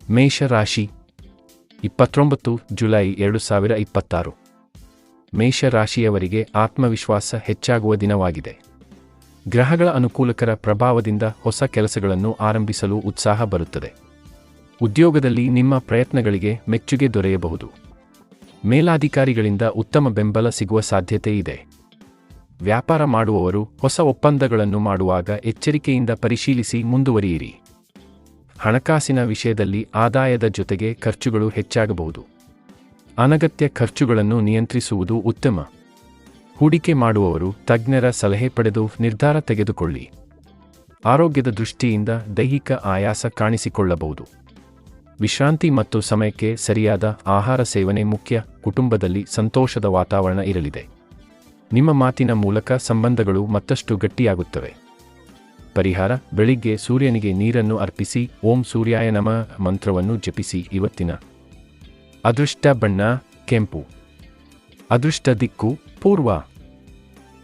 ಮೇಷರಾಶಿ 29 ಜುಲೈ 2026. ಮೇಷರಾಶಿಯವರಿಗೆ ಆತ್ಮವಿಶ್ವಾಸ ಹೆಚ್ಚಾಗುವ ದಿನವಾಗಿದೆ. ಗ್ರಹಗಳ ಅನುಕೂಲಕರ ಪ್ರಭಾವದಿಂದ ಹೊಸ ಕೆಲಸಗಳನ್ನು ಆರಂಭಿಸಲು ಉತ್ಸಾಹ ಬರುತ್ತದೆ. ಉದ್ಯೋಗದಲ್ಲಿ ನಿಮ್ಮ ಪ್ರಯತ್ನಗಳಿಗೆ ಮೆಚ್ಚುಗೆ ದೊರೆಯಬಹುದು. ಮೇಲಾಧಿಕಾರಿಗಳಿಂದ ಉತ್ತಮ ಬೆಂಬಲ ಸಿಗುವ ಸಾಧ್ಯತೆ ಇದೆ. ವ್ಯಾಪಾರ ಮಾಡುವವರು ಹೊಸ ಒಪ್ಪಂದಗಳನ್ನು ಮಾಡುವಾಗ ಎಚ್ಚರಿಕೆಯಿಂದ ಪರಿಶೀಲಿಸಿ ಮುಂದುವರಿಯಿರಿ. ಹಣಕಾಸಿನ ವಿಷಯದಲ್ಲಿ ಆದಾಯದ ಜೊತೆಗೆ ಖರ್ಚುಗಳು ಹೆಚ್ಚಾಗಬಹುದು. ಅನಗತ್ಯ ಖರ್ಚುಗಳನ್ನು ನಿಯಂತ್ರಿಸುವುದು ಉತ್ತಮ. ಹೂಡಿಕೆ ಮಾಡುವವರು ತಜ್ಞರ ಸಲಹೆ ಪಡೆದು ನಿರ್ಧಾರ ತೆಗೆದುಕೊಳ್ಳಿ. ಆರೋಗ್ಯದ ದೃಷ್ಟಿಯಿಂದ ದೈಹಿಕ ಆಯಾಸ ಕಾಣಿಸಿಕೊಳ್ಳಬಹುದು. ವಿಶ್ರಾಂತಿ ಮತ್ತು ಸಮಯಕ್ಕೆ ಸರಿಯಾದ ಆಹಾರ ಸೇವನೆ ಮುಖ್ಯ. ಕುಟುಂಬದಲ್ಲಿ ಸಂತೋಷದ ವಾತಾವರಣ ಇರಲಿದೆ. ನಿಮ್ಮ ಮಾತಿನ ಮೂಲಕ ಸಂಬಂಧಗಳು ಮತ್ತಷ್ಟು ಗಟ್ಟಿಯಾಗುತ್ತವೆ. ಪರಿಹಾರ: ಬೆಳಿಗ್ಗೆ ಸೂರ್ಯನಿಗೆ ನೀರನ್ನು ಅರ್ಪಿಸಿ ಓಂ ಸೂರ್ಯಾಯ ನಮಃ ಮಂತ್ರವನ್ನು ಜಪಿಸಿ. ಇವತ್ತಿನ ಅದೃಷ್ಟ ಬಣ್ಣ ಕೆಂಪು. ಅದೃಷ್ಟ ದಿಕ್ಕು ಪೂರ್ವ.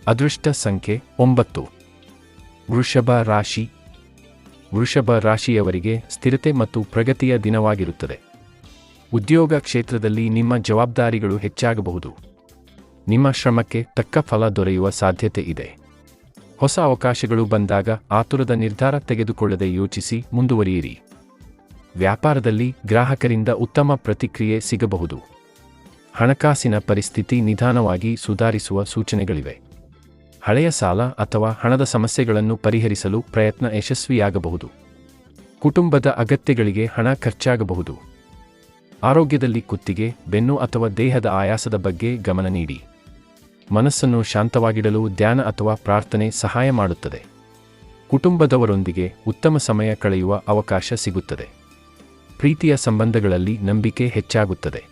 ಅದೃಷ್ಟ ಸಂಖ್ಯೆ 9. ವೃಷಭ ರಾಶಿ. ವೃಷಭ ರಾಶಿಯವರಿಗೆ ಸ್ಥಿರತೆ ಮತ್ತು ಪ್ರಗತಿಯ ದಿನವಾಗಿರುತ್ತದೆ. ಉದ್ಯೋಗ ಕ್ಷೇತ್ರದಲ್ಲಿ ನಿಮ್ಮ ಜವಾಬ್ದಾರಿಗಳು ಹೆಚ್ಚಾಗಬಹುದು. ನಿಮ್ಮ ಶ್ರಮಕ್ಕೆ ತಕ್ಕ ಫಲ ದೊರೆಯುವ ಸಾಧ್ಯತೆ ಇದೆ. ಹೊಸ ಅವಕಾಶಗಳು ಬಂದಾಗ ಆತುರದ ನಿರ್ಧಾರ ತೆಗೆದುಕೊಳ್ಳದೆ ಯೋಚಿಸಿ ಮುಂದುವರಿಯಿರಿ. ವ್ಯಾಪಾರದಲ್ಲಿ ಗ್ರಾಹಕರಿಂದ ಉತ್ತಮ ಪ್ರತಿಕ್ರಿಯೆ ಸಿಗಬಹುದು. ಹಣಕಾಸಿನ ಪರಿಸ್ಥಿತಿ ನಿಧಾನವಾಗಿ ಸುಧಾರಿಸುವ ಸೂಚನೆಗಳಿವೆ. ಹಳೆಯ ಸಾಲ ಅಥವಾ ಹಣದ ಸಮಸ್ಯೆಗಳನ್ನು ಪರಿಹರಿಸಲು ಪ್ರಯತ್ನ ಯಶಸ್ವಿಯಾಗಬಹುದು. ಕುಟುಂಬದ ಅಗತ್ಯಗಳಿಗೆ ಹಣ ಖರ್ಚಾಗಬಹುದು. ಆರೋಗ್ಯದಲ್ಲಿ ಕುತ್ತಿಗೆ, ಬೆನ್ನು ಅಥವಾ ದೇಹದ ಆಯಾಸದ ಬಗ್ಗೆ ಗಮನ ನೀಡಿ. ಮನಸ್ಸನ್ನು ಶಾಂತವಾಗಿಡಲು ಧ್ಯಾನ ಅಥವಾ ಪ್ರಾರ್ಥನೆ ಸಹಾಯ ಮಾಡುತ್ತದೆ. ಕುಟುಂಬದವರೊಂದಿಗೆ ಉತ್ತಮ ಸಮಯ ಕಳೆಯುವ ಅವಕಾಶ ಸಿಗುತ್ತದೆ. ಪ್ರೀತಿಯ ಸಂಬಂಧಗಳಲ್ಲಿ ನಂಬಿಕೆ ಹೆಚ್ಚಾಗುತ್ತದೆ.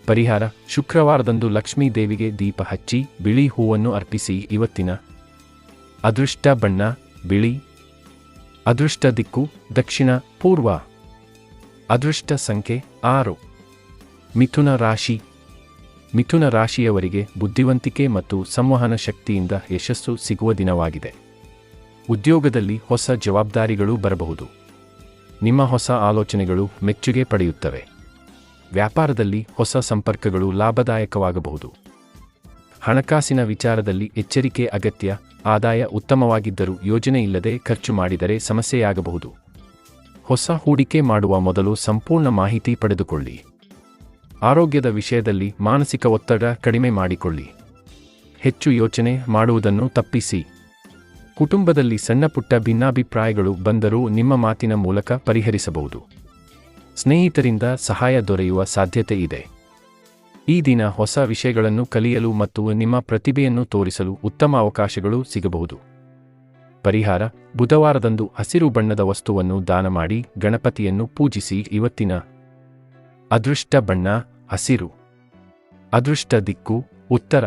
ಪರಿಹಾರ: ಶುಕ್ರವಾರದಂದು ಲಕ್ಷ್ಮೀ ದೇವಿಗೆ ದೀಪ ಹಚ್ಚಿ ಬಿಳಿ ಹೂವನ್ನು ಅರ್ಪಿಸಿ. ಇವತ್ತಿನ ಅದೃಷ್ಟ ಬಣ್ಣ ಬಿಳಿ. ಅದೃಷ್ಟ ದಿಕ್ಕು ದಕ್ಷಿಣ ಪೂರ್ವ. ಅದೃಷ್ಟ ಸಂಖ್ಯೆ 6. ಮಿಥುನ ರಾಶಿ. ಮಿಥುನ ರಾಶಿಯವರಿಗೆ ಬುದ್ಧಿವಂತಿಕೆ ಮತ್ತು ಸಂವಹನ ಶಕ್ತಿಯಿಂದ ಯಶಸ್ಸು ಸಿಗುವ ದಿನವಾಗಿದೆ. ಉದ್ಯೋಗದಲ್ಲಿ ಹೊಸ ಜವಾಬ್ದಾರಿಗಳು ಬರಬಹುದು. ನಿಮ್ಮ ಹೊಸ ಆಲೋಚನೆಗಳು ಮೆಚ್ಚುಗೆ ಪಡೆಯುತ್ತವೆ. ವ್ಯಾಪಾರದಲ್ಲಿ ಹೊಸ ಸಂಪರ್ಕಗಳು ಲಾಭದಾಯಕವಾಗಬಹುದು. ಹಣಕಾಸಿನ ವಿಚಾರದಲ್ಲಿ ಎಚ್ಚರಿಕೆ ಅಗತ್ಯ. ಆದಾಯ ಉತ್ತಮವಾಗಿದ್ದರೂ ಯೋಜನೆ ಇಲ್ಲದೆ ಖರ್ಚು ಮಾಡಿದರೆ ಸಮಸ್ಯೆಯಾಗಬಹುದು. ಹೊಸ ಹೂಡಿಕೆ ಮಾಡುವ ಮೊದಲು ಸಂಪೂರ್ಣ ಮಾಹಿತಿ ಪಡೆದುಕೊಳ್ಳಿ. ಆರೋಗ್ಯದ ವಿಷಯದಲ್ಲಿ ಮಾನಸಿಕ ಒತ್ತಡ ಕಡಿಮೆ ಮಾಡಿಕೊಳ್ಳಿ. ಹೆಚ್ಚು ಯೋಚನೆ ಮಾಡುವುದನ್ನು ತಪ್ಪಿಸಿ. ಕುಟುಂಬದಲ್ಲಿ ಸಣ್ಣಪುಟ್ಟ ಭಿನ್ನಾಭಿಪ್ರಾಯಗಳು ಬಂದರೂ ನಿಮ್ಮ ಮಾತಿನ ಮೂಲಕ ಪರಿಹರಿಸಬಹುದು. ಸ್ನೇಹಿತರಿಂದ ಸಹಾಯ ದೊರೆಯುವ ಸಾಧ್ಯತೆ ಇದೆ. ಈ ದಿನ ಹೊಸ ವಿಷಯಗಳನ್ನು ಕಲಿಯಲು ಮತ್ತು ನಿಮ್ಮ ಪ್ರತಿಭೆಯನ್ನು ತೋರಿಸಲು ಉತ್ತಮ ಅವಕಾಶಗಳು ಸಿಗಬಹುದು. ಪರಿಹಾರ: ಬುಧವಾರದಂದು ಹಸಿರು ಬಣ್ಣದ ವಸ್ತುವನ್ನು ದಾನ ಮಾಡಿ ಗಣಪತಿಯನ್ನು ಪೂಜಿಸಿ. ಇವತ್ತಿನ ಅದೃಷ್ಟ ಬಣ್ಣ ಹಸಿರು. ಅದೃಷ್ಟ ದಿಕ್ಕು ಉತ್ತರ.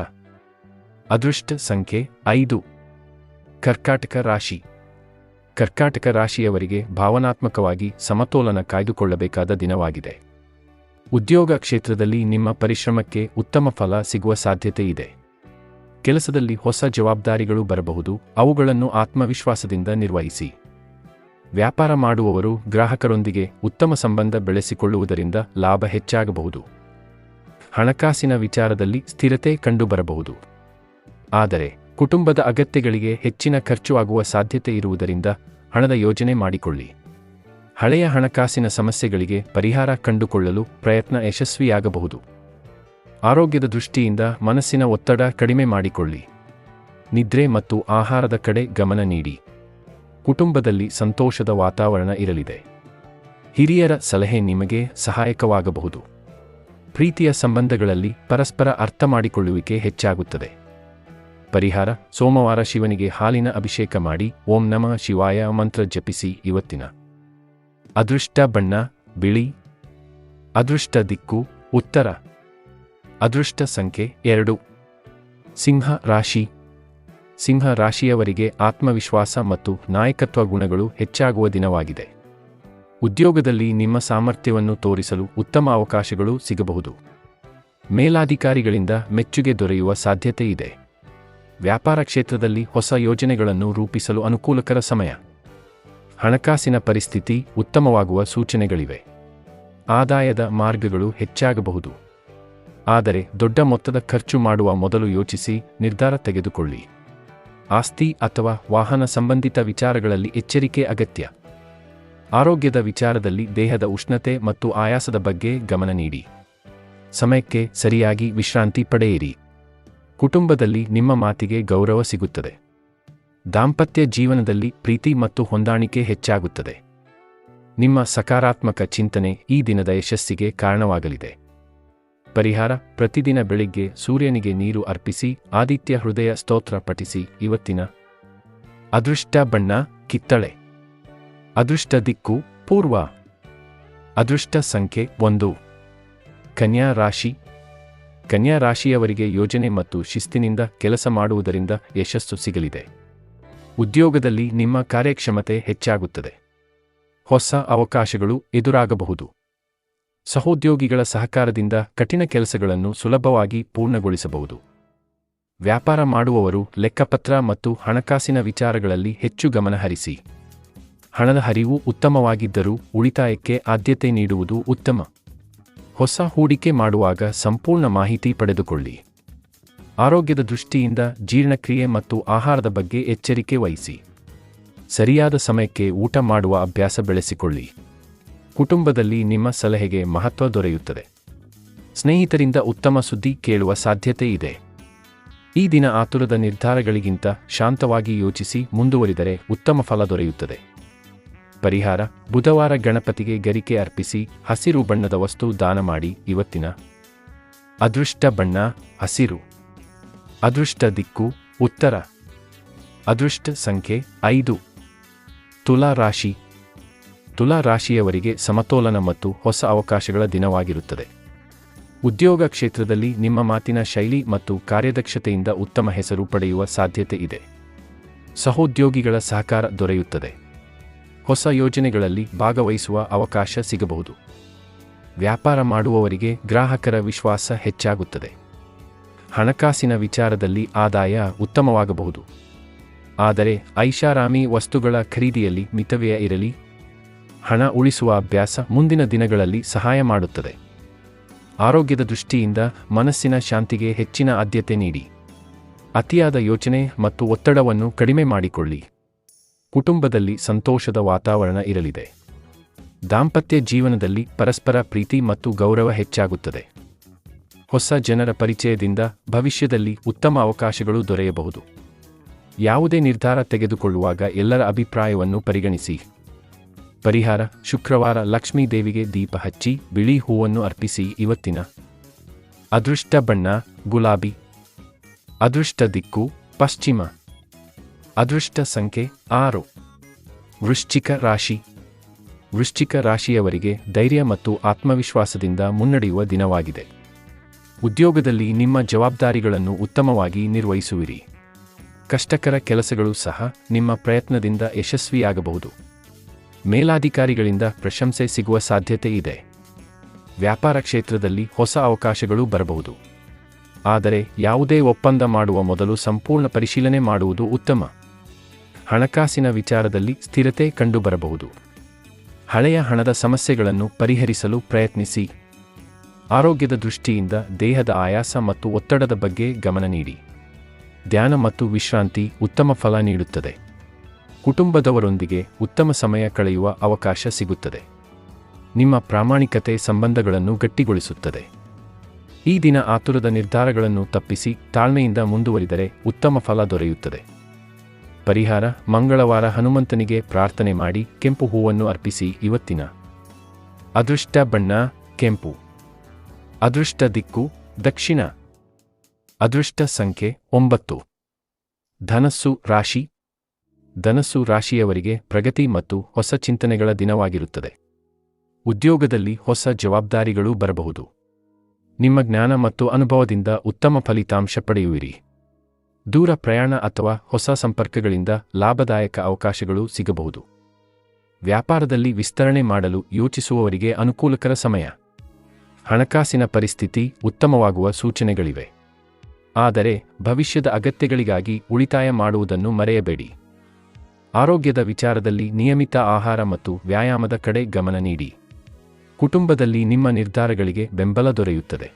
ಅದೃಷ್ಟ ಸಂಖ್ಯೆ 5. ಕರ್ಕಾಟಕ ರಾಶಿ. ಕರ್ಕಾಟಕ ರಾಶಿಯವರಿಗೆ ಭಾವನಾತ್ಮಕವಾಗಿ ಸಮತೋಲನ ಕಾಯ್ದುಕೊಳ್ಳಬೇಕಾದ ದಿನವಾಗಿದೆ. ಉದ್ಯೋಗ ಕ್ಷೇತ್ರದಲ್ಲಿ ನಿಮ್ಮ ಪರಿಶ್ರಮಕ್ಕೆ ಉತ್ತಮ ಫಲ ಸಿಗುವ ಸಾಧ್ಯತೆ ಇದೆ. ಕೆಲಸದಲ್ಲಿ ಹೊಸ ಜವಾಬ್ದಾರಿಗಳು ಬರಬಹುದು. ಅವುಗಳನ್ನು ಆತ್ಮವಿಶ್ವಾಸದಿಂದ ನಿರ್ವಹಿಸಿ. ವ್ಯಾಪಾರ ಮಾಡುವವರು ಗ್ರಾಹಕರೊಂದಿಗೆ ಉತ್ತಮ ಸಂಬಂಧ ಬೆಳೆಸಿಕೊಳ್ಳುವುದರಿಂದ ಲಾಭ ಹೆಚ್ಚಾಗಬಹುದು. ಹಣಕಾಸಿನ ವಿಚಾರದಲ್ಲಿ ಸ್ಥಿರತೆ ಕಂಡುಬರಬಹುದು. ಆದರೆ ಕುಟುಂಬದ ಅಗತ್ಯಗಳಿಗೆ ಹೆಚ್ಚಿನ ಖರ್ಚು ಆಗುವ ಸಾಧ್ಯತೆ ಇರುವುದರಿಂದ ಹಣದ ಯೋಜನೆ ಮಾಡಿಕೊಳ್ಳಿ. ಹಳೆಯ ಹಣಕಾಸಿನ ಸಮಸ್ಯೆಗಳಿಗೆ ಪರಿಹಾರ ಕಂಡುಕೊಳ್ಳಲು ಪ್ರಯತ್ನ ಯಶಸ್ವಿಯಾಗಬಹುದು. ಆರೋಗ್ಯದ ದೃಷ್ಟಿಯಿಂದ ಮನಸ್ಸಿನ ಒತ್ತಡ ಕಡಿಮೆ ಮಾಡಿಕೊಳ್ಳಿ. ನಿದ್ರೆ ಮತ್ತು ಆಹಾರದ ಕಡೆ ಗಮನ ನೀಡಿ. ಕುಟುಂಬದಲ್ಲಿ ಸಂತೋಷದ ವಾತಾವರಣ ಇರಲಿದೆ. ಹಿರಿಯರ ಸಲಹೆ ನಿಮಗೆ ಸಹಾಯಕವಾಗಬಹುದು. ಪ್ರೀತಿಯ ಸಂಬಂಧಗಳಲ್ಲಿ ಪರಸ್ಪರ ಅರ್ಥ ಮಾಡಿಕೊಳ್ಳುವಿಕೆ ಹೆಚ್ಚಾಗುತ್ತದೆ. ಪರಿಹಾರ: ಸೋಮವಾರ ಶಿವನಿಗೆ ಹಾಲಿನ ಅಭಿಷೇಕ ಮಾಡಿ ಓಂ ನಮಃ ಶಿವಾಯ ಮಂತ್ರ ಜಪಿಸಿ. ಇವತ್ತಿನ ಅದೃಷ್ಟ ಬಣ್ಣ ಬಿಳಿ. ಅದೃಷ್ಟ ದಿಕ್ಕು ಉತ್ತರ. ಅದೃಷ್ಟ ಸಂಖ್ಯೆ 2. ಸಿಂಹ ರಾಶಿ. ಸಿಂಹ ರಾಶಿಯವರಿಗೆ ಆತ್ಮವಿಶ್ವಾಸ ಮತ್ತು ನಾಯಕತ್ವ ಗುಣಗಳು ಹೆಚ್ಚಾಗುವ ದಿನವಾಗಿದೆ. ಉದ್ಯೋಗದಲ್ಲಿ ನಿಮ್ಮ ಸಾಮರ್ಥ್ಯವನ್ನು ತೋರಿಸಲು ಉತ್ತಮ ಅವಕಾಶಗಳು ಸಿಗಬಹುದು. ಮೇಲಾಧಿಕಾರಿಗಳಿಂದ ಮೆಚ್ಚುಗೆ ದೊರೆಯುವ ಸಾಧ್ಯತೆ ಇದೆ. ವ್ಯಾಪಾರ ಕ್ಷೇತ್ರದಲ್ಲಿ ಹೊಸ ಯೋಜನೆಗಳನ್ನು ರೂಪಿಸಲು ಅನುಕೂಲಕರ ಸಮಯ. ಹಣಕಾಸಿನ ಪರಿಸ್ಥಿತಿ ಉತ್ತಮವಾಗುವ ಸೂಚನೆಗಳಿವೆ. ಆದಾಯದ ಮಾರ್ಗಗಳು ಹೆಚ್ಚಾಗಬಹುದು. ಆದರೆ ದೊಡ್ಡ ಮೊತ್ತದ ಖರ್ಚು ಮಾಡುವ ಮೊದಲು ಯೋಚಿಸಿ ನಿರ್ಧಾರ ತೆಗೆದುಕೊಳ್ಳಿ. ಆಸ್ತಿ ಅಥವಾ ವಾಹನ ಸಂಬಂಧಿತ ವಿಚಾರಗಳಲ್ಲಿ ಎಚ್ಚರಿಕೆ ಅಗತ್ಯ. ಆರೋಗ್ಯದ ವಿಚಾರದಲ್ಲಿ ದೇಹದ ಉಷ್ಣತೆ ಮತ್ತು ಆಯಾಸದ ಬಗ್ಗೆ ಗಮನ ನೀಡಿ. ಸಮಯಕ್ಕೆ ಸರಿಯಾಗಿ ವಿಶ್ರಾಂತಿ ಪಡೆಯಿರಿ. ಕುಟುಂಬದಲ್ಲಿ ನಿಮ್ಮ ಮಾತಿಗೆ ಗೌರವ ಸಿಗುತ್ತದೆ. ದಾಂಪತ್ಯ ಜೀವನದಲ್ಲಿ ಪ್ರೀತಿ ಮತ್ತು ಹೊಂದಾಣಿಕೆ ಹೆಚ್ಚಾಗುತ್ತದೆ. ನಿಮ್ಮ ಸಕಾರಾತ್ಮಕ ಚಿಂತನೆ ಈ ದಿನದ ಯಶಸ್ಸಿಗೆ ಕಾರಣವಾಗಲಿದೆ. ಪರಿಹಾರ: ಪ್ರತಿದಿನ ಬೆಳಿಗ್ಗೆ ಸೂರ್ಯನಿಗೆ ನೀರು ಅರ್ಪಿಸಿ ಆದಿತ್ಯ ಹೃದಯ ಸ್ತೋತ್ರ ಪಠಿಸಿ. ಇವತ್ತಿನ ಅದೃಷ್ಟ ಬಣ್ಣ ಕಿತ್ತಳೆ. ಅದೃಷ್ಟ ದಿಕ್ಕು ಪೂರ್ವ. ಅದೃಷ್ಟ ಸಂಖ್ಯೆ 1. ಕನ್ಯಾ ರಾಶಿ. ಕನ್ಯಾ ರಾಶಿಯವರಿಗೆ ಯೋಜನೆ ಮತ್ತು ಶಿಸ್ತಿನಿಂದ ಕೆಲಸ ಮಾಡುವುದರಿಂದ ಯಶಸ್ಸು ಸಿಗಲಿದೆ. ಉದ್ಯೋಗದಲ್ಲಿ ನಿಮ್ಮ ಕಾರ್ಯಕ್ಷಮತೆ ಹೆಚ್ಚಾಗುತ್ತದೆ. ಹೊಸ ಅವಕಾಶಗಳು ಎದುರಾಗಬಹುದು. ಸಹೋದ್ಯೋಗಿಗಳ ಸಹಕಾರದಿಂದ ಕಠಿಣ ಕೆಲಸಗಳನ್ನು ಸುಲಭವಾಗಿ ಪೂರ್ಣಗೊಳಿಸಬಹುದು. ವ್ಯಾಪಾರ ಮಾಡುವವರು ಲೆಕ್ಕಪತ್ರ ಮತ್ತು ಹಣಕಾಸಿನ ವಿಚಾರಗಳಲ್ಲಿ ಹೆಚ್ಚು ಗಮನ ಹರಿಸಿ. ಹಣದ ಹರಿವು ಉತ್ತಮವಾಗಿದ್ದರೂ ಉಳಿತಾಯಕ್ಕೆ ಆದ್ಯತೆ ನೀಡುವುದು ಉತ್ತಮ. ಹೊಸ ಹೂಡಿಕೆ ಮಾಡುವಾಗ ಸಂಪೂರ್ಣ ಮಾಹಿತಿ ಪಡೆದುಕೊಳ್ಳಿ. ಆರೋಗ್ಯದ ದೃಷ್ಟಿಯಿಂದ ಜೀರ್ಣಕ್ರಿಯೆ ಮತ್ತು ಆಹಾರದ ಬಗ್ಗೆ ಎಚ್ಚರಿಕೆ ವಹಿಸಿ. ಸರಿಯಾದ ಸಮಯಕ್ಕೆ ಊಟ ಮಾಡುವ ಅಭ್ಯಾಸ ಬೆಳೆಸಿಕೊಳ್ಳಿ. ಕುಟುಂಬದಲ್ಲಿ ನಿಮ್ಮ ಸಲಹೆಗೆ ಮಹತ್ವ ದೊರೆಯುತ್ತದೆ. ಸ್ನೇಹಿತರಿಂದ ಉತ್ತಮ ಸುದ್ದಿ ಕೇಳುವ ಸಾಧ್ಯತೆ ಇದೆ. ಈ ದಿನ ಆತುರದ ನಿರ್ಧಾರಗಳಿಗಿಂತ ಶಾಂತವಾಗಿ ಯೋಚಿಸಿ ಮುಂದುವರಿದರೆ ಉತ್ತಮ ಫಲ ದೊರೆಯುತ್ತದೆ. ಪರಿಹಾರ: ಬುಧವಾರ ಗಣಪತಿಗೆ ಗರಿಕೆ ಅರ್ಪಿಸಿ ಹಸಿರು ಬಣ್ಣದ ವಸ್ತು ದಾನ ಮಾಡಿ. ಇವತ್ತಿನ ಅದೃಷ್ಟ ಬಣ್ಣ ಹಸಿರು. ಅದೃಷ್ಟ ದಿಕ್ಕು ಉತ್ತರ. ಅದೃಷ್ಟ ಸಂಖ್ಯೆ 5. ತುಲಾ ರಾಶಿ. ತುಲಾ ರಾಶಿಯವರಿಗೆ ಸಮತೋಲನ ಮತ್ತು ಹೊಸ ಅವಕಾಶಗಳ ದಿನವಾಗಿರುತ್ತದೆ. ಉದ್ಯೋಗ ಕ್ಷೇತ್ರದಲ್ಲಿ ನಿಮ್ಮ ಮಾತಿನ ಶೈಲಿ ಮತ್ತು ಕಾರ್ಯದಕ್ಷತೆಯಿಂದ ಉತ್ತಮ ಹೆಸರು ಪಡೆಯುವ ಸಾಧ್ಯತೆ ಇದೆ. ಸಹೋದ್ಯೋಗಿಗಳ ಸಹಕಾರ ದೊರೆಯುತ್ತದೆ. ಹೊಸ ಯೋಜನೆಗಳಲ್ಲಿ ಭಾಗವಹಿಸುವ ಅವಕಾಶ ಸಿಗಬಹುದು. ವ್ಯಾಪಾರ ಮಾಡುವವರಿಗೆ ಗ್ರಾಹಕರ ವಿಶ್ವಾಸ ಹೆಚ್ಚಾಗುತ್ತದೆ. ಹಣಕಾಸಿನ ವಿಚಾರದಲ್ಲಿ ಆದಾಯ ಉತ್ತಮವಾಗಬಹುದು. ಆದರೆ ಐಷಾರಾಮಿ ವಸ್ತುಗಳ ಖರೀದಿಯಲ್ಲಿ ಮಿತವ್ಯಯ ಇರಲಿ. ಹಣ ಉಳಿಸುವ ಅಭ್ಯಾಸ ಮುಂದಿನ ದಿನಗಳಲ್ಲಿ ಸಹಾಯ ಮಾಡುತ್ತದೆ. ಆರೋಗ್ಯದ ದೃಷ್ಟಿಯಿಂದ ಮನಸ್ಸಿನ ಶಾಂತಿಗೆ ಹೆಚ್ಚಿನ ಆದ್ಯತೆ ನೀಡಿ. ಅತಿಯಾದ ಯೋಚನೆ ಮತ್ತು ಒತ್ತಡವನ್ನು ಕಡಿಮೆ ಮಾಡಿಕೊಳ್ಳಿ. ಕುಟುಂಬದಲ್ಲಿ ಸಂತೋಷದ ವಾತಾವರಣ ಇರಲಿದೆ. ದಾಂಪತ್ಯ ಜೀವನದಲ್ಲಿ ಪರಸ್ಪರ ಪ್ರೀತಿ ಮತ್ತು ಗೌರವ ಹೆಚ್ಚಾಗುತ್ತದೆ. ಹೊಸ ಜನರ ಪರಿಚಯದಿಂದ ಭವಿಷ್ಯದಲ್ಲಿ ಉತ್ತಮ ಅವಕಾಶಗಳು ದೊರೆಯಬಹುದು. ಯಾವುದೇ ನಿರ್ಧಾರ ತೆಗೆದುಕೊಳ್ಳುವಾಗ ಎಲ್ಲರ ಅಭಿಪ್ರಾಯವನ್ನು ಪರಿಗಣಿಸಿ. ಪರಿಹಾರ: ಶುಕ್ರವಾರ ಲಕ್ಷ್ಮೀ ದೇವಿಗೆ ದೀಪ ಹಚ್ಚಿ ಬಿಳಿ ಹೂವನ್ನು ಅರ್ಪಿಸಿ. ಇವತ್ತಿನ ಅದೃಷ್ಟ ಬಣ್ಣ ಗುಲಾಬಿ. ಅದೃಷ್ಟ ದಿಕ್ಕು ಪಶ್ಚಿಮ. ಅದೃಷ್ಟ ಸಂಖ್ಯೆ 6. ವೃಶ್ಚಿಕ ರಾಶಿ. ವೃಶ್ಚಿಕ ರಾಶಿಯವರಿಗೆ ಧೈರ್ಯ ಮತ್ತು ಆತ್ಮವಿಶ್ವಾಸದಿಂದ ಮುನ್ನಡೆಯುವ ದಿನವಾಗಿದೆ. ಉದ್ಯೋಗದಲ್ಲಿ ನಿಮ್ಮ ಜವಾಬ್ದಾರಿಗಳನ್ನು ಉತ್ತಮವಾಗಿ ನಿರ್ವಹಿಸುವಿರಿ. ಕಷ್ಟಕರ ಕೆಲಸಗಳು ಸಹ ನಿಮ್ಮ ಪ್ರಯತ್ನದಿಂದ ಯಶಸ್ವಿಯಾಗಬಹುದು. ಮೇಲಾಧಿಕಾರಿಗಳಿಂದ ಪ್ರಶಂಸೆ ಸಿಗುವ ಸಾಧ್ಯತೆ ಇದೆ. ವ್ಯಾಪಾರ ಕ್ಷೇತ್ರದಲ್ಲಿ ಹೊಸ ಅವಕಾಶಗಳು ಬರಬಹುದು. ಆದರೆ ಯಾವುದೇ ಒಪ್ಪಂದ ಮಾಡುವ ಮೊದಲು ಸಂಪೂರ್ಣ ಪರಿಶೀಲನೆ ಮಾಡುವುದು ಉತ್ತಮ. ಹಣಕಾಸಿನ ವಿಚಾರದಲ್ಲಿ ಸ್ಥಿರತೆ ಕಂಡುಬರಬಹುದು. ಹಳೆಯ ಹಣದ ಸಮಸ್ಯೆಗಳನ್ನು ಪರಿಹರಿಸಲು ಪ್ರಯತ್ನಿಸಿ. ಆರೋಗ್ಯದ ದೃಷ್ಟಿಯಿಂದ ದೇಹದ ಆಯಾಸ ಮತ್ತು ಒತ್ತಡದ ಬಗ್ಗೆ ಗಮನ ನೀಡಿ. ಧ್ಯಾನ ಮತ್ತು ವಿಶ್ರಾಂತಿ ಉತ್ತಮ ಫಲ ನೀಡುತ್ತದೆ. ಕುಟುಂಬದವರೊಂದಿಗೆ ಉತ್ತಮ ಸಮಯ ಕಳೆಯುವ ಅವಕಾಶ ಸಿಗುತ್ತದೆ. ನಿಮ್ಮ ಪ್ರಾಮಾಣಿಕತೆ ಸಂಬಂಧಗಳನ್ನು ಗಟ್ಟಿಗೊಳಿಸುತ್ತದೆ. ಈ ದಿನ ಆತುರದ ನಿರ್ಧಾರಗಳನ್ನು ತಪ್ಪಿಸಿ ತಾಳ್ಮೆಯಿಂದ ಮುಂದುವರಿದರೆ ಉತ್ತಮ ಫಲ ದೊರೆಯುತ್ತದೆ. ಪರಿಹಾರ: ಮಂಗಳವಾರ ಹನುಮಂತನಿಗೆ ಪ್ರಾರ್ಥನೆ ಮಾಡಿ ಕೆಂಪು ಹೂವನ್ನು ಅರ್ಪಿಸಿ. ಇವತ್ತಿನ ಅದೃಷ್ಟ ಬಣ್ಣ ಕೆಂಪು. ಅದೃಷ್ಟ ದಿಕ್ಕು ದಕ್ಷಿಣ. ಅದೃಷ್ಟ ಸಂಖ್ಯೆ 9. ಧನಸ್ಸು ರಾಶಿ. ಧನಸ್ಸು ರಾಶಿಯವರಿಗೆ ಪ್ರಗತಿ ಮತ್ತು ಹೊಸ ಚಿಂತನೆಗಳ ದಿನವಾಗಿರುತ್ತದೆ. ಉದ್ಯೋಗದಲ್ಲಿ ಹೊಸ ಜವಾಬ್ದಾರಿಗಳು ಬರಬಹುದು. ನಿಮ್ಮ ಜ್ಞಾನ ಮತ್ತು ಅನುಭವದಿಂದ ಉತ್ತಮ ಫಲಿತಾಂಶ ಪಡೆಯುವಿರಿ. ದೂರ ಪ್ರಯಾಣ ಅಥವಾ ಹೊಸ ಸಂಪರ್ಕಗಳಿಂದ ಲಾಭದಾಯಕ ಅವಕಾಶಗಳು ಸಿಗಬಹುದು. ವ್ಯಾಪಾರದಲ್ಲಿ ವಿಸ್ತರಣೆ ಮಾಡಲು ಯೋಚಿಸುವವರಿಗೆ ಅನುಕೂಲಕರ ಸಮಯ. ಹಣಕಾಸಿನ ಪರಿಸ್ಥಿತಿ ಉತ್ತಮವಾಗುವ ಸೂಚನೆಗಳಿವೆ. ಆದರೆ ಭವಿಷ್ಯದ ಅಗತ್ಯಗಳಿಗಾಗಿ ಉಳಿತಾಯ ಮಾಡುವುದನ್ನು ಮರೆಯಬೇಡಿ. ಆರೋಗ್ಯದ ವಿಚಾರದಲ್ಲಿ ನಿಯಮಿತ ಆಹಾರ ಮತ್ತು ವ್ಯಾಯಾಮದ ಕಡೆ ಗಮನ ನೀಡಿ. ಕುಟುಂಬದಲ್ಲಿ ನಿಮ್ಮ ನಿರ್ಧಾರಗಳಿಗೆ ಬೆಂಬಲ ದೊರೆಯುತ್ತದೆ.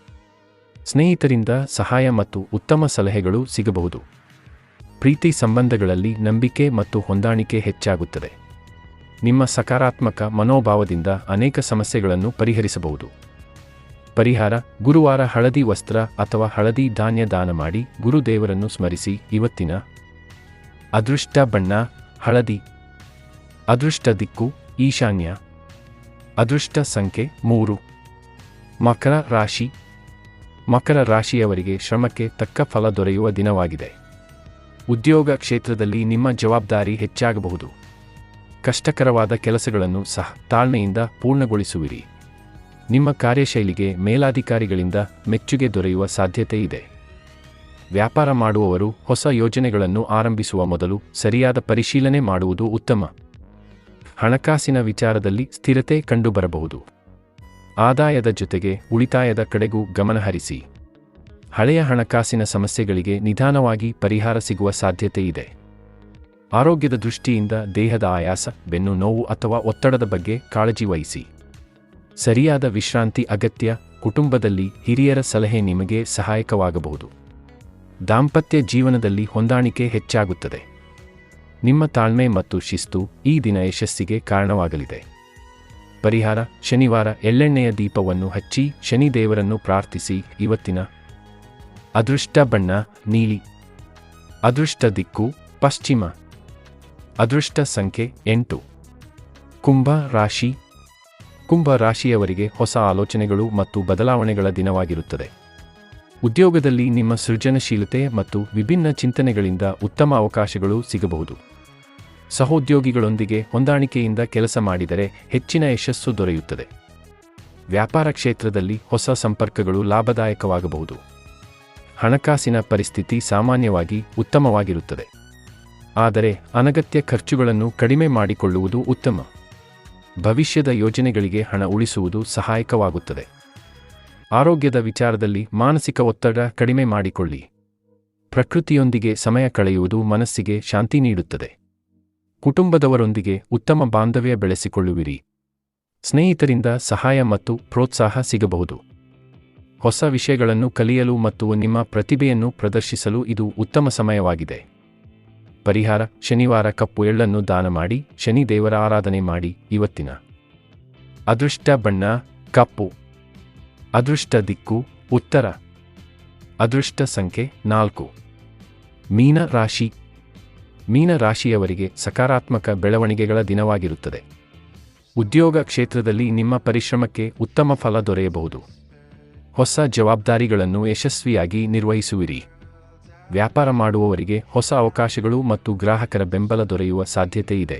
ಸ್ನೇಹಿತರಿಂದ ಸಹಾಯ ಮತ್ತು ಉತ್ತಮ ಸಲಹೆಗಳು ಸಿಗಬಹುದು. ಪ್ರೀತಿ ಸಂಬಂಧಗಳಲ್ಲಿ ನಂಬಿಕೆ ಮತ್ತು ಹೊಂದಾಣಿಕೆ ಹೆಚ್ಚಾಗುತ್ತದೆ. ನಿಮ್ಮ ಸಕಾರಾತ್ಮಕ ಮನೋಭಾವದಿಂದ ಅನೇಕ ಸಮಸ್ಯೆಗಳನ್ನು ಪರಿಹರಿಸಬಹುದು. ಪರಿಹಾರ: ಗುರುವಾರ ಹಳದಿ ವಸ್ತ್ರ ಅಥವಾ ಹಳದಿ ಧಾನ್ಯ ದಾನ ಮಾಡಿ ಗುರುದೇವರನ್ನು ಸ್ಮರಿಸಿ. ಇವತ್ತಿನ ಅದೃಷ್ಟ ಬಣ್ಣ ಹಳದಿ. ಅದೃಷ್ಟ ದಿಕ್ಕು ಈಶಾನ್ಯ. ಅದೃಷ್ಟ ಸಂಖ್ಯೆ 3. ಮಕರ ರಾಶಿ. ಮಕರ ರಾಶಿಯವರಿಗೆ ಶ್ರಮಕ್ಕೆ ತಕ್ಕ ಫಲ ದೊರೆಯುವ ದಿನವಾಗಿದೆ. ಉದ್ಯೋಗ ಕ್ಷೇತ್ರದಲ್ಲಿ ನಿಮ್ಮ ಜವಾಬ್ದಾರಿ ಹೆಚ್ಚಾಗಬಹುದು. ಕಷ್ಟಕರವಾದ ಕೆಲಸಗಳನ್ನು ಸಹ ತಾಳ್ಮೆಯಿಂದ ಪೂರ್ಣಗೊಳಿಸುವಿರಿ. ನಿಮ್ಮ ಕಾರ್ಯಶೈಲಿಗೆ ಮೇಲಾಧಿಕಾರಿಗಳಿಂದ ಮೆಚ್ಚುಗೆ ದೊರೆಯುವ ಸಾಧ್ಯತೆ ಇದೆ. ವ್ಯಾಪಾರ ಮಾಡುವವರು ಹೊಸ ಯೋಜನೆಗಳನ್ನು ಆರಂಭಿಸುವ ಮೊದಲು ಸರಿಯಾದ ಪರಿಶೀಲನೆ ಮಾಡುವುದು ಉತ್ತಮ. ಹಣಕಾಸಿನ ವಿಚಾರದಲ್ಲಿ ಸ್ಥಿರತೆ ಕಂಡುಬರಬಹುದು. ಆದಾಯದ ಜೊತೆಗೆ ಉಳಿತಾಯದ ಕಡೆಗೂ ಗಮನಹರಿಸಿ. ಹಳೆಯ ಹಣಕಾಸಿನ ಸಮಸ್ಯೆಗಳಿಗೆ ನಿಧಾನವಾಗಿ ಪರಿಹಾರ ಸಿಗುವ ಸಾಧ್ಯತೆ ಇದೆ. ಆರೋಗ್ಯದ ದೃಷ್ಟಿಯಿಂದ ದೇಹದ ಆಯಾಸ, ಬೆನ್ನು ನೋವು ಅಥವಾ ಒತ್ತಡದ ಬಗ್ಗೆ ಕಾಳಜಿ ವಹಿಸಿ. ಸರಿಯಾದ ವಿಶ್ರಾಂತಿ ಅಗತ್ಯ. ಕುಟುಂಬದಲ್ಲಿ ಹಿರಿಯರ ಸಲಹೆ ನಿಮಗೆ ಸಹಾಯಕವಾಗಬಹುದು. ದಾಂಪತ್ಯ ಜೀವನದಲ್ಲಿ ಹೊಂದಾಣಿಕೆ ಹೆಚ್ಚಾಗುತ್ತದೆ. ನಿಮ್ಮ ತಾಳ್ಮೆ ಮತ್ತು ಶಿಸ್ತು ಈ ದಿನ ಯಶಸ್ಸಿಗೆ ಕಾರಣವಾಗಲಿದೆ. ಪರಿಹಾರ: ಶನಿವಾರ ಎಳ್ಳೆಣ್ಣೆಯ ದೀಪವನ್ನು ಹಚ್ಚಿ ಶನಿ ದೇವರನ್ನು ಪ್ರಾರ್ಥಿಸಿ. ಇವತ್ತಿನ ಅದೃಷ್ಟ ಬಣ್ಣ ನೀಲಿ. ಅದೃಷ್ಟ ದಿಕ್ಕು ಪಶ್ಚಿಮ. ಅದೃಷ್ಟ ಸಂಖ್ಯೆ 8. ಕುಂಭ ರಾಶಿ. ಕುಂಭ ರಾಶಿಯವರಿಗೆ ಹೊಸ ಆಲೋಚನೆಗಳು ಮತ್ತು ಬದಲಾವಣೆಗಳ ದಿನವಾಗಿರುತ್ತದೆ. ಉದ್ಯೋಗದಲ್ಲಿ ನಿಮ್ಮ ಸೃಜನಶೀಲತೆ ಮತ್ತು ವಿಭಿನ್ನ ಚಿಂತನೆಗಳಿಂದ ಉತ್ತಮ ಅವಕಾಶಗಳು ಸಿಗಬಹುದು. ಸಹೋದ್ಯೋಗಿಗಳೊಂದಿಗೆ ಹೊಂದಾಣಿಕೆಯಿಂದ ಕೆಲಸ ಮಾಡಿದರೆ ಹೆಚ್ಚಿನ ಯಶಸ್ಸು ದೊರೆಯುತ್ತದೆ. ವ್ಯಾಪಾರ ಕ್ಷೇತ್ರದಲ್ಲಿ ಹೊಸ ಸಂಪರ್ಕಗಳು ಲಾಭದಾಯಕವಾಗಬಹುದು. ಹಣಕಾಸಿನ ಪರಿಸ್ಥಿತಿ ಸಾಮಾನ್ಯವಾಗಿ ಉತ್ತಮವಾಗಿರುತ್ತದೆ. ಆದರೆ ಅನಗತ್ಯ ಖರ್ಚುಗಳನ್ನು ಕಡಿಮೆ ಮಾಡಿಕೊಳ್ಳುವುದು ಉತ್ತಮ. ಭವಿಷ್ಯದ ಯೋಜನೆಗಳಿಗೆ ಹಣ ಉಳಿಸುವುದು ಸಹಾಯಕವಾಗುತ್ತದೆ. ಆರೋಗ್ಯದ ವಿಚಾರದಲ್ಲಿ ಮಾನಸಿಕ ಒತ್ತಡ ಕಡಿಮೆ ಮಾಡಿಕೊಳ್ಳಿ. ಪ್ರಕೃತಿಯೊಂದಿಗೆ ಸಮಯ ಕಳೆಯುವುದು ಮನಸ್ಸಿಗೆ ಶಾಂತಿ ನೀಡುತ್ತದೆ. ಕುಟುಂಬದವರೊಂದಿಗೆ ಉತ್ತಮ ಬಾಂಧವ್ಯ ಬೆಳೆಸಿಕೊಳ್ಳುವಿರಿ. ಸ್ನೇಹಿತರಿಂದ ಸಹಾಯ ಮತ್ತು ಪ್ರೋತ್ಸಾಹ ಸಿಗಬಹುದು. ಹೊಸ ವಿಷಯಗಳನ್ನು ಕಲಿಯಲು ಮತ್ತು ನಿಮ್ಮ ಪ್ರತಿಭೆಯನ್ನು ಪ್ರದರ್ಶಿಸಲು ಇದು ಉತ್ತಮ ಸಮಯವಾಗಿದೆ. ಪರಿಹಾರ: ಶನಿವಾರ ಕಪ್ಪು ಎಳ್ಳನ್ನು ದಾನ ಮಾಡಿ ಶನಿ ದೇವರ ಆರಾಧನೆ ಮಾಡಿ. ಇವತ್ತಿನ ಅದೃಷ್ಟ ಬಣ್ಣ ಕಪ್ಪು. ಅದೃಷ್ಟ ದಿಕ್ಕು ಉತ್ತರ. ಅದೃಷ್ಟ ಸಂಖ್ಯೆ 4. ಮೀನ ರಾಶಿ. ಮೀನ ರಾಶಿಯವರಿಗೆ ಸಕಾರಾತ್ಮಕ ಬೆಳವಣಿಗೆಗಳ ದಿನವಾಗಿರುತ್ತದೆ. ಉದ್ಯೋಗ ಕ್ಷೇತ್ರದಲ್ಲಿ ನಿಮ್ಮ ಪರಿಶ್ರಮಕ್ಕೆ ಉತ್ತಮ ಫಲ ದೊರೆಯಬಹುದು. ಹೊಸ ಜವಾಬ್ದಾರಿಗಳನ್ನು ಯಶಸ್ವಿಯಾಗಿ ನಿರ್ವಹಿಸುವಿರಿ. ವ್ಯಾಪಾರ ಮಾಡುವವರಿಗೆ ಹೊಸ ಅವಕಾಶಗಳು ಮತ್ತು ಗ್ರಾಹಕರ ಬೆಂಬಲ ದೊರೆಯುವ ಸಾಧ್ಯತೆ ಇದೆ.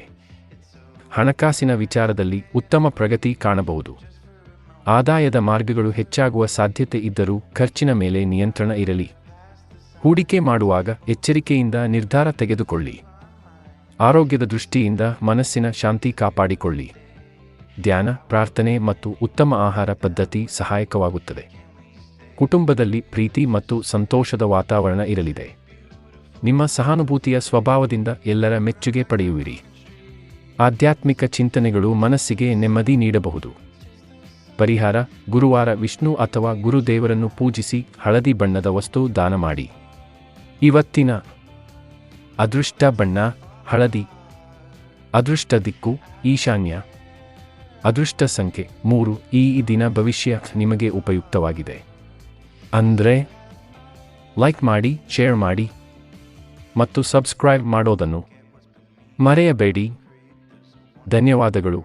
ಹಣಕಾಸಿನ ವಿಚಾರದಲ್ಲಿ ಉತ್ತಮ ಪ್ರಗತಿ ಕಾಣಬಹುದು. ಆದಾಯದ ಮಾರ್ಗಗಳು ಹೆಚ್ಚಾಗುವ ಸಾಧ್ಯತೆ ಇದ್ದರೂ ಖರ್ಚಿನ ಮೇಲೆ ನಿಯಂತ್ರಣ ಇರಲಿ. ಹೂಡಿಕೆ ಮಾಡುವಾಗ ಎಚ್ಚರಿಕೆಯಿಂದ ನಿರ್ಧಾರ ತೆಗೆದುಕೊಳ್ಳಿ. ಆರೋಗ್ಯದ ದೃಷ್ಟಿಯಿಂದ ಮನಸ್ಸಿನ ಶಾಂತಿ ಕಾಪಾಡಿಕೊಳ್ಳಿ. ಧ್ಯಾನ, ಪ್ರಾರ್ಥನೆ ಮತ್ತು ಉತ್ತಮ ಆಹಾರ ಪದ್ಧತಿ ಸಹಾಯಕವಾಗುತ್ತದೆ. ಕುಟುಂಬದಲ್ಲಿ ಪ್ರೀತಿ ಮತ್ತು ಸಂತೋಷದ ವಾತಾವರಣ ಇರಲಿದೆ. ನಿಮ್ಮ ಸಹಾನುಭೂತಿಯ ಸ್ವಭಾವದಿಂದ ಎಲ್ಲರ ಮೆಚ್ಚುಗೆ ಪಡೆಯುವಿರಿ. ಆಧ್ಯಾತ್ಮಿಕ ಚಿಂತನೆಗಳು ಮನಸ್ಸಿಗೆ ನೆಮ್ಮದಿ ನೀಡಬಹುದು. ಪರಿಹಾರ: ಗುರುವಾರ ವಿಷ್ಣು ಅಥವಾ ಗುರುದೇವರನ್ನು ಪೂಜಿಸಿ ಹಳದಿ ಬಣ್ಣದ ವಸ್ತು ದಾನ ಮಾಡಿ. ಇವತ್ತಿನ ಅದೃಷ್ಟ ಬಣ್ಣ ಹಳದಿ. ಅದೃಷ್ಟ ದಿಕ್ಕು ಈಶಾನ್ಯ. ಅದೃಷ್ಟ ಸಂಖ್ಯೆ 3. ಈ ದಿನ ಭವಿಷ್ಯ ನಿಮಗೆ ಉಪಯುಕ್ತವಾಗಿದೆ. ಅಂದ್ರೆ ಲೈಕ್ ಮಾಡಿ, ಶೇರ್ ಮಾಡಿ ಮತ್ತು ಸಬ್ಸ್ಕ್ರೈಬ್ ಮಾಡೋದನ್ನು ಮರೆಯಬೇಡಿ. ಧನ್ಯವಾದಗಳು.